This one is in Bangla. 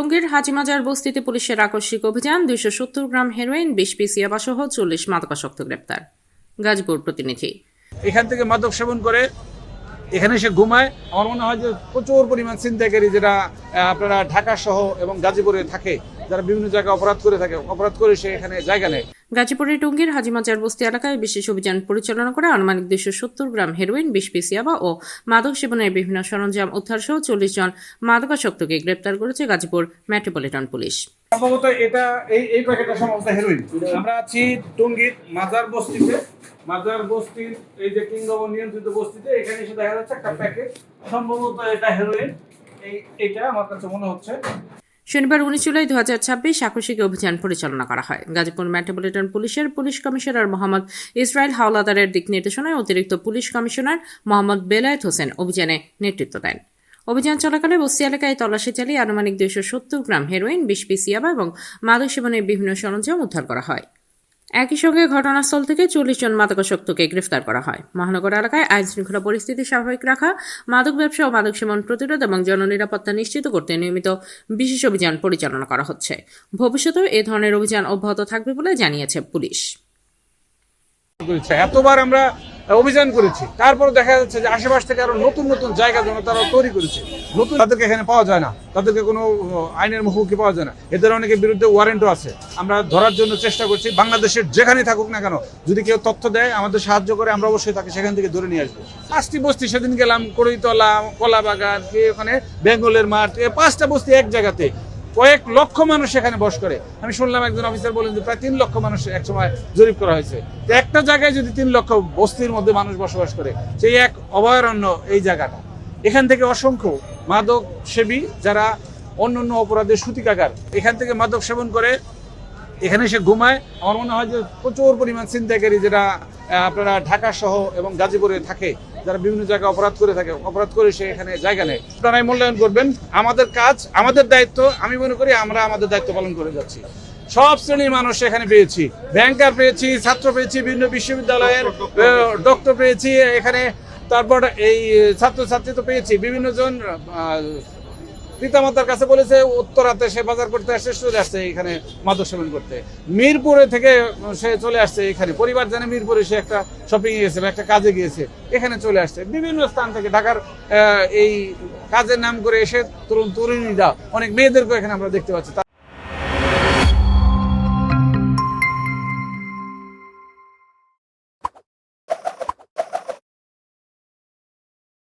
টঙ্গীর হাজিমাজার বস্তিতে পুলিশের আকস্মিক অভিযান 270 গ্রাম হেরোইন 20 পিস ইয়াবাসহ 40 মাদকাসক্ত গ্রেপ্তার। গাজীপুর প্রতিনিধি। এখান থেকে মাদক সেবন করে এখানে এসে ঘুমায়। আমার মনে হয় যে প্রচুর পরিমাণ ছিনতাইকারী যেটা আপনারা ঢাকা সহ এবং গাজীপুরে থাকে, যারা বিভিন্ন জায়গায় অপরাধ করে সে এখানে জায়গা নেয়। গাজীপুরের টঙ্গীর হাজিমাজার বস্তি এলাকায় বিশেষ অভিযান পরিচালনা করে আনুমানিক 270 গ্রাম হেরোইন, 20 পিস ইয়াবা ও মাদক সেবনের বিভিন্ন সরঞ্জাম উদ্ধার সহ 40 জন মাদকাসক্তকে গ্রেপ্তার করেছে গাজীপুর মেট্রোপলিটন পুলিশ। সম্ভবত এটা এই প্যাকেটটা সম্ভবত হেরোইন। আমরা আছি টঙ্গীর মাজার বস্তির এই যে কিংগব নিয়ন্ত্রিত বস্তিতে, এখানে এসে দেখা যাচ্ছে একটা প্যাকেট, সম্ভবত এটা হেরোইন। এইটা আমার কাছে মনে হচ্ছে। শনিবার 19 জুলাই 2026 আকস্মিক অভিযান পরিচালনা করা হয়। গাজীপুর মেট্রোপলিটন পুলিশের পুলিশ কমিশনার মোহাম্মদ ইসরাইল হাওলাদারের দিক নির্দেশনায় অতিরিক্ত পুলিশ কমিশনার মোহাম্মদ বেলায়েত হোসেন অভিযানে নেতৃত্ব দেন। অভিযান চলাকালে বস্তি এলাকায় তল্লাশি চালিয়ে আনুমানিক 270 গ্রাম হেরোইন, 20 পিস ইয়াবা এবং মাদক সেবনের বিভিন্ন সরঞ্জাম উদ্ধার করা হয়। একই সঙ্গে ঘটনাস্থল থেকে 40 জন মাদকাসক্তকে গ্রেফতার করা হয়। মহানগর এলাকায় আইন শৃঙ্খলা পরিস্থিতি স্বাভাবিক রাখা, মাদক ব্যবসা ও মাদক সেবন প্রতিরোধ এবং জননিরাপত্তা নিশ্চিত করতে নিয়মিত বিশেষ অভিযান পরিচালনা করা হচ্ছে। ভবিষ্যতেও এ ধরনের অভিযান অব্যাহত থাকবে বলে জানিয়েছে পুলিশ। এতবার আমরা অভিযান করেছি, তারপর দেখা যাচ্ছে যে আশেপাশ থেকে আরো নতুন নতুন জায়গা যেন তারা তৈরি করেছে। নতুন তাদেরকে এখানে পাওয়া যায় না, তাদেরকে কোনো আইনের মুখোমুখি পাওয়া যায় না। এদের অনেকের বিরুদ্ধে ওয়ারেন্টও আছে। আমরা ধরার জন্য চেষ্টা করছি। বাংলাদেশের যেখানে থাকুক না কেন, যদি কেউ তথ্য দেয়, আমাদের সাহায্য করে, আমরা অবশ্যই তাকে সেখান থেকে ধরে নিয়ে আসবো। 5টি বস্তি সেদিন গেলাম, কড়ইতলা, কলাবাগান, ওখানে বেঙ্গলের মাঠ, 5টা বস্তি এক জায়গাতে, কয়েক লক্ষ মানুষ এখানে বস করে। আমি শুনলাম একজন অফিসার বলেন যে প্রায় 3 লক্ষ মানুষ একসময় জরিপ করা হয়েছে। একটা জায়গায় যদি 3 লক্ষ বস্তির মধ্যে মানুষ বসবাস করে, সেই এক অভয়ারণ্য এই জায়গাটা। এখান থেকে অসংখ্য মাদক সেবী যারা অন্যান্য অপরাধের সূতিকাগার, এখান থেকে মাদক সেবন করে এখানে এসে ঘুমায়। আমার মনে হয় যে প্রচুর পরিমাণ ছিনতাইকারী যেটা আপনারা ঢাকা সহ এবং গাজীপুরে থাকে, যারা বিভিন্ন জায়গায় অপরাধ করে সে এখানে জায়গা নেয়। আপনারাই মূল্যায়ন করবেন। আমাদের কাজ, আমাদের দায়িত্ব, আমি মনে করি আমরা আমাদের দায়িত্ব পালন করে যাচ্ছি। সব শ্রেণীর মানুষ এখানে পেয়েছি, ব্যাংকার পেয়েছি, ছাত্র পেয়েছি, বিভিন্ন বিশ্ববিদ্যালয়ের ডক্টর পেয়েছি এখানে, তারপর এই ছাত্রছাত্রী তো পেয়েছি। বিভিন্ন জন পিতামাতার কাছে বলেছে উত্তরাতে সে বাজার করতে আসছে, চলে আসছে এখানে মাদক সেবন করতে। মিরপুরে থেকে সে চলে আসছে এখানে, পরিবার জানে মিরপুরে সে একটা শপিং এ গেছে বা একটা কাজে গিয়েছে, এখানে চলে আসছে। বিভিন্ন স্থান থেকে ঢাকার এই কাজের নাম করে এসে তরুণীরা, অনেক মেয়েদেরকে এখানে আমরা দেখতে পাচ্ছি।